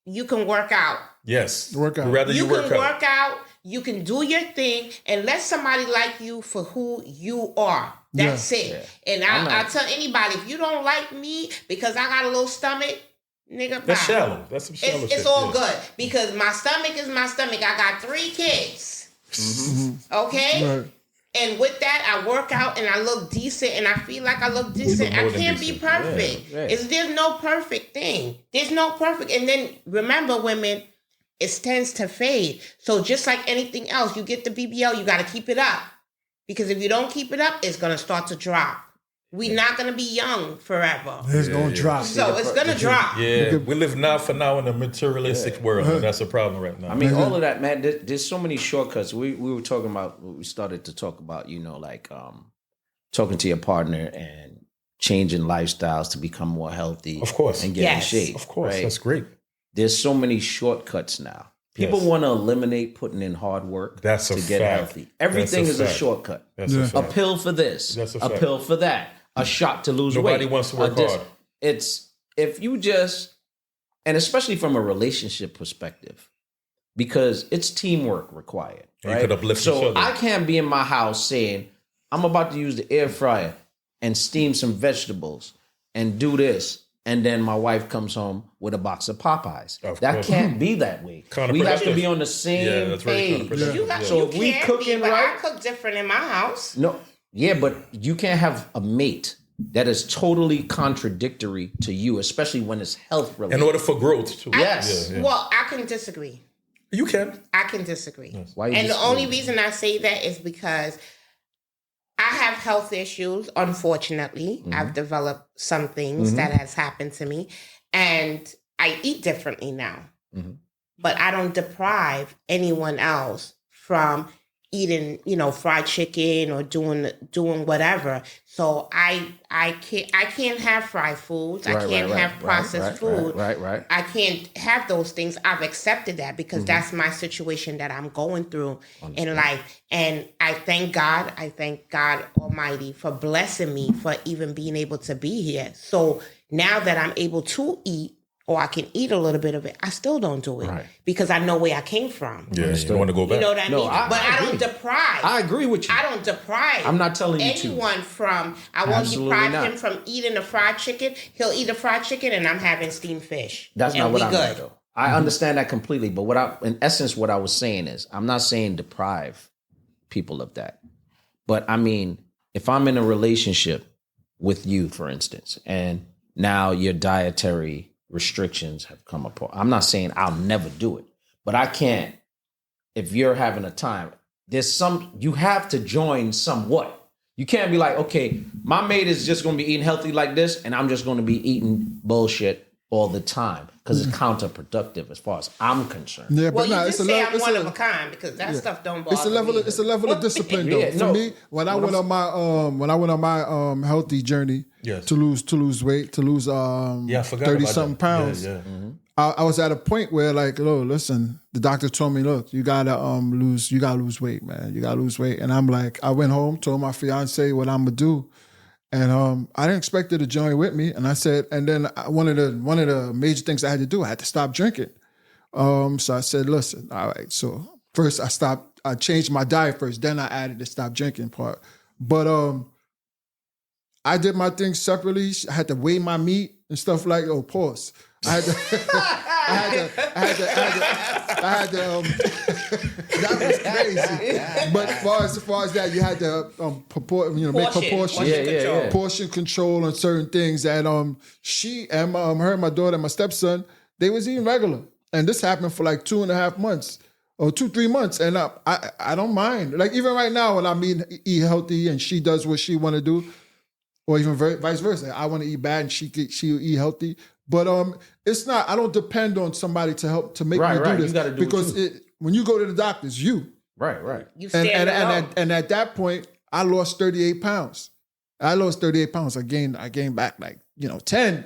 you can work out. Yes. Work out. You can work out. You can do your thing and let somebody like you for who you are. That's it. Yeah. And I tell anybody, if you don't like me because I got a little stomach, Nigga, That's bye. shallow. That's some shallow shit. It's all yeah. good because my stomach is my stomach. I got 3 kids. Okay? Right. And with that, I work out and I look decent and I feel like I look decent. more I than can't be decent. perfect. Yeah, yeah. There's no perfect thing. There's no perfect. And then remember, women, it tends to fade. So just like anything else, you get the BBL, you got to keep it up. Because if you don't keep it up, it's going to start to drop. We're not going to be young forever. It's gonna drop. So it's going to drop. Yeah, we live now for now in a materialistic world, and that's a problem right now. I mean, all of that, man. There's so many shortcuts. We were talking about. We started to talk about, like talking to your partner and changing lifestyles to become more healthy. Of course. and get Yes. in shape. Of course, right? that's great. There's so many shortcuts now. People Yes. want to eliminate putting in hard work That's a to get fact. healthy. Everything That's is a a fact. shortcut. That's Yeah. a A fact. pill for this, That's a a fact. pill for that, a shot to lose weight. Nobody wants to work hard. It's if you just, and especially from a relationship perspective, because it's teamwork required. And you Right? could uplift each so other. I can't be in my house saying, I'm about to use the air fryer and steam some vegetables and do this. And then my wife comes home with a box of Popeyes. Of That course. can't be that way. We have to Counterproductive. be on the same Yeah, that's very page. counterproductive. You got, So you if we can't cooking be, but right- I cook different in my house. No, yeah, but you can't have a mate that is totally contradictory to you, especially when it's health related. In order for growth, too. Yes. Yeah, yeah. Well, I can disagree. You can. I can disagree. Why you And the disagree? only reason I say that is because I have health issues, unfortunately. Mm-hmm. I've developed some things that has happened to me. And I eat differently now. Mhm. But I don't deprive anyone else from eating, fried chicken or doing whatever. So I can't have fried foods. I can't have processed food. Right. I can't have those things. I've accepted that because Mm-hmm. that's my situation that I'm going through in life. And I thank God Almighty for blessing me for even being able to be here. So now that I'm able to eat, or I can eat a little bit of it, I still don't do it Right. because I know where I came from. Yeah, you want to go back. You know what I No, mean? I But I don't agree. deprive. I agree with you. I don't deprive. I'm not telling you to. anyone from. I won't Absolutely deprive not. him from eating a fried chicken. He'll eat a fried chicken, and I'm having steamed fish. That's and not what we I'm good. though. I understand that completely, but in essence, what I was saying is, I'm not saying deprive people of that. But I mean, if I'm in a relationship with you, for instance, and now your dietary restrictions have come upon, I'm not saying I'll never do it, but I can't. If you're having a time, you have to join somewhat. You can't be like, okay, my mate is just going to be eating healthy like this, and I'm just going to be eating bullshit all the time because it's counterproductive as far as I'm concerned. Yeah, Well, but nah, you it's just a say level. I'm one of a kind because that stuff don't bother It's a level. me. It's a level of discipline, though. Yeah, For no. me, when I went on my healthy journey Yes. to lose weight, to lose Yeah, I forgot 30 about something that. pounds. Yeah. I was at a point where, like, listen, the doctor told me, look, you gotta lose weight, man. You gotta lose weight. And I'm like, I went home, told my fiance what I'm gonna do. And I didn't expect her to join with me. And I said, and then one of the major things I had to do, I had to stop drinking. So I said, listen, all right. So first I changed my diet first, then I added the stop drinking part. But I did my things separately. I had to weigh my meat and stuff like, pause. I had to, that was crazy. But as far as that, you had to make proportions. Portion Portion control on certain things. And she and her and my daughter and my stepson, they was eating regular. And this happened for like 2.5 months or 2-3 months. And I don't mind. Like even right now when I eat healthy and she does what she want to do, or even vice versa. I want to eat bad and she'll eat healthy. But it's not, I don't depend on somebody to help to make me do this. You gotta do it because too. when you go to the doctor, it's you. Right. You And, stand alone. and at that point, I lost 38 pounds. I lost 38 pounds. I gained back like 10.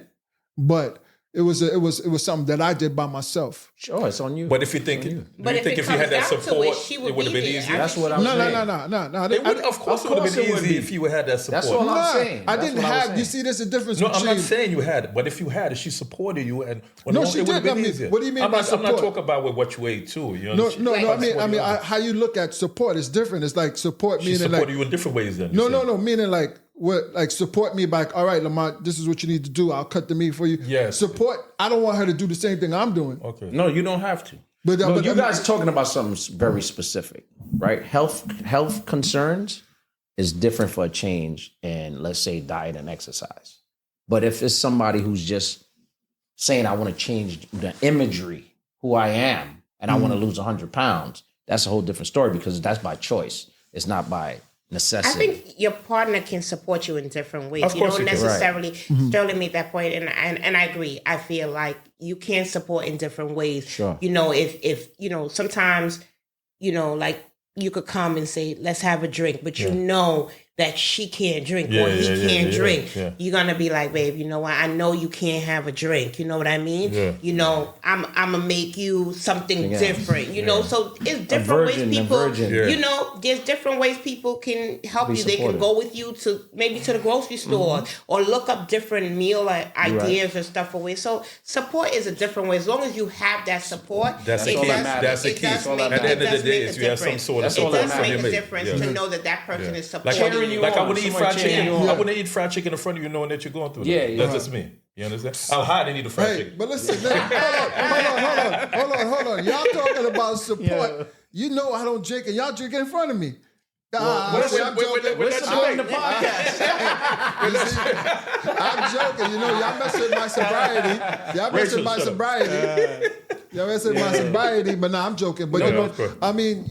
But it was something that I did by myself. Sure, it's on you. But if you think, But if if it you had comes that down to support, it, she would it would have be been there. easier. That's what I'm No. It would, of course, it would have been easy if you had that support. That's all I'm saying. I That's didn't what I was have. You saying. see, there's a difference No, I'm between. not saying you had it, but if you had it, she supported you, and No, it she would have did. been I mean, easier. what do you mean I'm by not, I'm not support? talking about with what you ate too. You No, know, I mean, how you look at support is different. It's like support she meaning supported like you in different ways. Then no. Meaning like what like support me by all right, Lamont, this is what you need to do. I'll cut the meat for you. Yes. Support. I don't want her to do the same thing I'm doing. Okay. No, you don't have to. But you guys talking about something very specific, right? Health concerns is different for a change in, let's say, diet and exercise. But if it's somebody who's just saying, I want to change the imagery, who I am, and I want to lose 100 pounds, that's a whole different story because that's by choice. It's not by necessity. I think your partner can support you in different ways. Of You course don't he can. necessarily Sterling made that point, and I agree. I feel like you can support in different ways. Sure. You know, if you know, sometimes, you know, like you could come and say, let's have a drink, but you know that she can't drink or he can't drink. Yeah. You're gonna be like, babe, you know what? I know you can't have a drink. You know what I mean? Yeah. You know, I'm gonna make you something different. You know, so it's different ways people. You know, there's different ways people can help you. They can go with you to maybe to the grocery store or look up different meal ideas or stuff away. So support is a different way. As long as you have that support, That's it all does- that matters. That's the it key. does make- At the end it of does the day, make a is you have some difference. sort of It does support make a from your mate. difference to know that that person is Like supporting you. I wouldn't eat fried Somebody chicken. cheering you I on. wouldn't eat fried chicken in front of you knowing that you're going through that. Yeah, That's just me. You understand? I'll hide and eat the fried Hey, chicken. but listen, hold on. Y'all talking about support. You know I don't drink and y'all drink in front of me. I'm joking. We're supporting the podcast. I'm joking. You know, y'all messing with my sobriety. Y'all messing with my sobriety. Y'all messing with my sobriety, but no, I'm joking. But you know, I mean,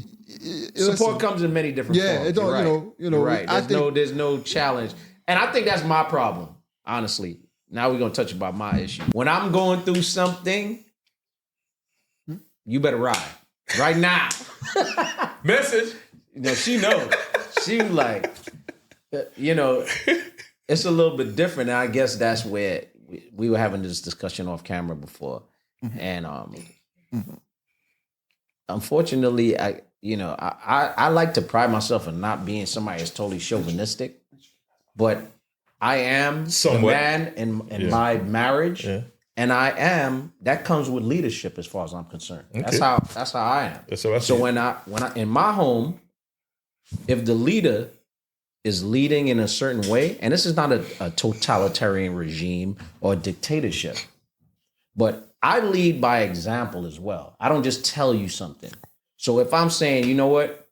Support comes in many different forms. Yeah, it don't. You're right. You know. You're right. There's no challenge, and I think that's my problem. Honestly, now we're gonna touch about my issue. When I'm going through something, you better ride right now. Message. You know, she knows. She like, you know, it's a little bit different. And I guess that's where we were having this discussion off camera before, and unfortunately, I like to pride myself in not being somebody that's totally chauvinistic, but I am Somewhat. the man in my marriage, and that comes with leadership as far as I'm concerned. Okay. That's how I am. That's how I see So it. when I in my home, if the leader is leading in a certain way, and this is not a totalitarian regime or a dictatorship, but I lead by example as well. I don't just tell you something. So if I'm saying, you know what,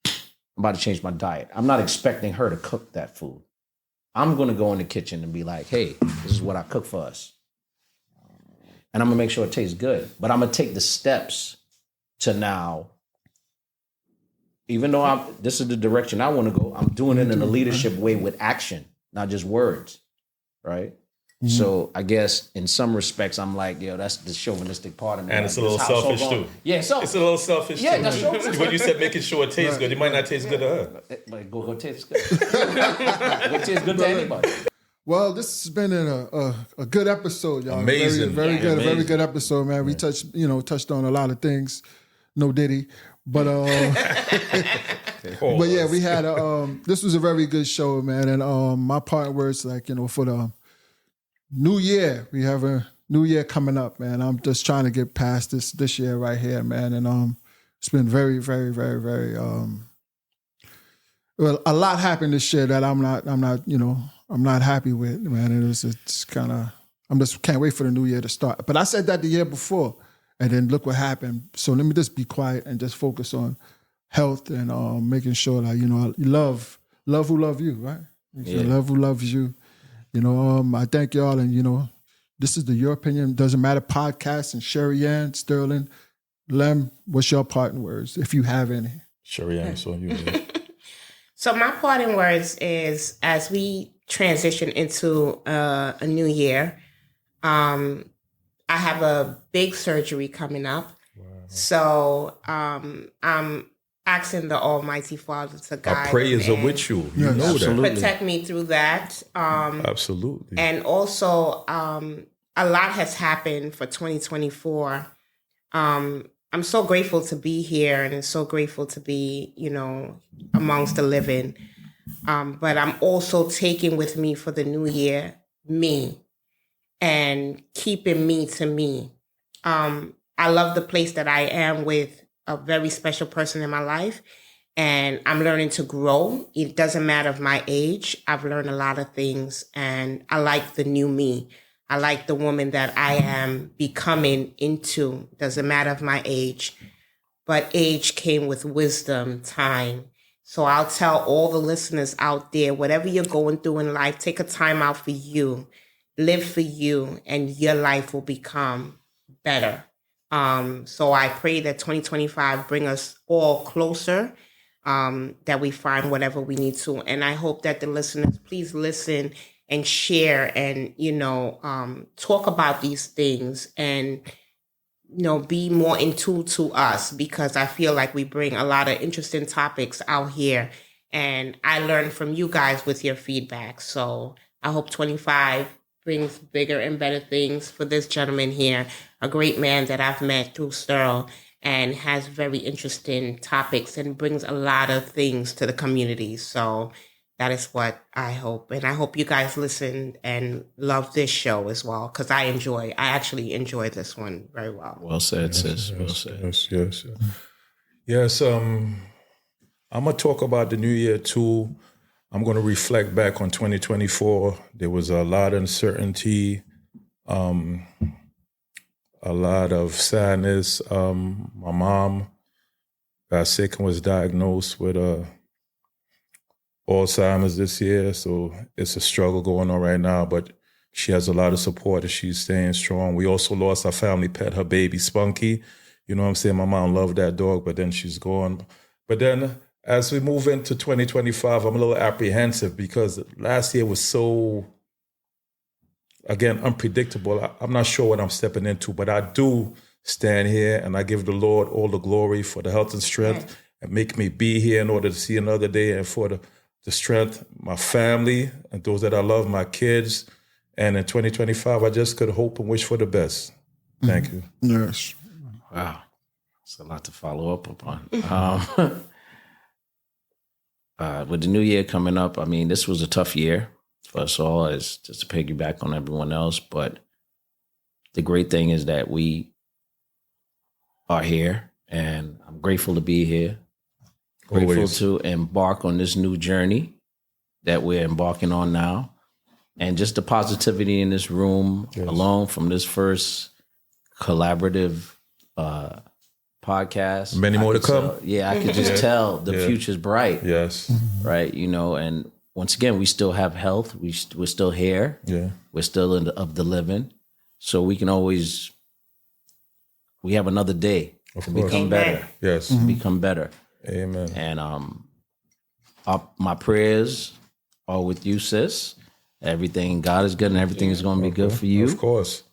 I'm about to change my diet, I'm not expecting her to cook that food. I'm going to go in the kitchen and be like, hey, this is what I cook for us. And I'm going to make sure it tastes good. But I'm going to take the steps to now, even though this is the direction I want to go, I'm doing it in a leadership way with action, not just words, right? So I guess in some respects, I'm like, yo, that's the chauvinistic part of me. And like, it's a little this household selfish going- too. Yeah, so It's a little selfish Yeah, too. that's chauvinistic. When you said making sure it tastes good, it might not taste good to her. Like, go taste good. Go taste good to anybody. Well, this has been a good episode, y'all. Amazing. Very good, Amazing. a very good episode, man. We touched on a lot of things. No Diddy, but but yeah, we had this was a very good show, man. And my part was like, for the new year, we have a new year coming up, man. I'm just trying to get past this year right here, man. And it's been very, very, very, very well, a lot happened this year that I'm not happy with, man. And it's kind of, I'm just can't wait for the new year to start. But I said that the year before, and then look what happened. So let me just be quiet and just focus on health and making sure that you love who love you, right? Love who loves you. I thank y'all, and this is the Your Opinion Doesn't Matter podcast. And Sherri-Ann, Sterling, Lem, what's your parting words, if you have any? Sherri-Ann, so you. So my parting words is, as we transition into a new year, I have a big surgery coming up. Wow. So I'm asking the Almighty Father to guide. Our prayers are with you. You know absolutely. that. Protect me through that. Absolutely. And also, a lot has happened for 2024. I'm so grateful to be here and so grateful to be, amongst the living. But I'm also taking with me for the new year, me, and keeping me to me. I love the place that I am with a very special person in my life. and I'm learning to grow. It doesn't matter of my age. I've learned a lot of things, and I like the new me. I like the woman that I am becoming into. Doesn't matter of my age, but age came with wisdom, time. So I'll tell all the listeners out there, whatever you're going through in life, take a time out for you, live for you, and your life will become better. So I pray that 2025 bring us all closer, that we find whatever we need to. And I hope that the listeners, please listen and share and, talk about these things and, be more in tune to us, because I feel like we bring a lot of interesting topics out here. And I learn from you guys with your feedback. So I hope 25 brings bigger and better things for this gentleman here, a great man that I've met through Sterl, and has very interesting topics and brings a lot of things to the community. So that is what I hope. And I hope you guys listen and love this show as well, because I actually enjoy this one very well. Well said, sis. Well said. Yes. Yes, I'm going to talk about the new year too. I'm going to reflect back on 2024. There was a lot of uncertainty, a lot of sadness. My mom got sick and was diagnosed with Alzheimer's this year, so it's a struggle going on right now, but she has a lot of support and she's staying strong. We also lost our family pet, her baby Spunky. You know what I'm saying? My mom loved that dog, but then she's gone. But then as we move into 2025, I'm a little apprehensive because last year was so, again, unpredictable. I'm not sure what I'm stepping into, but I do stand here and I give the Lord all the glory for the health and strength and make me be here in order to see another day, and for the strength, my family and those that I love, my kids. And in 2025, I just could hope and wish for the best. Thank you. Yes. Wow. That's a lot to follow up upon. With the new year coming up, I mean, this was a tough year for us all, as just to piggyback on everyone else. But the great thing is that we are here, and I'm grateful to be here. Grateful Always. to embark on this new journey that we're embarking on now. And just the positivity in this room alone from this first collaborative podcast. Many more to come. I could just tell the future's bright. Yes. Right. And once again, we still have health. We're still here. Yeah. We're still of the living. So we can always, we have another day Of to course. become better. Yes. Become better. Amen. And my prayers are with you, sis. Everything, God is good, and everything is going to be good for you. Of course.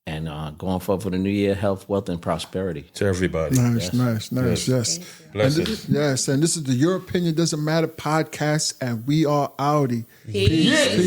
And going forward for the new year, health, wealth, and prosperity. To everybody. Nice, yes. Blessings. And this is the Your Opinion Doesn't Matter podcast, and we are outie. Peace. Peace.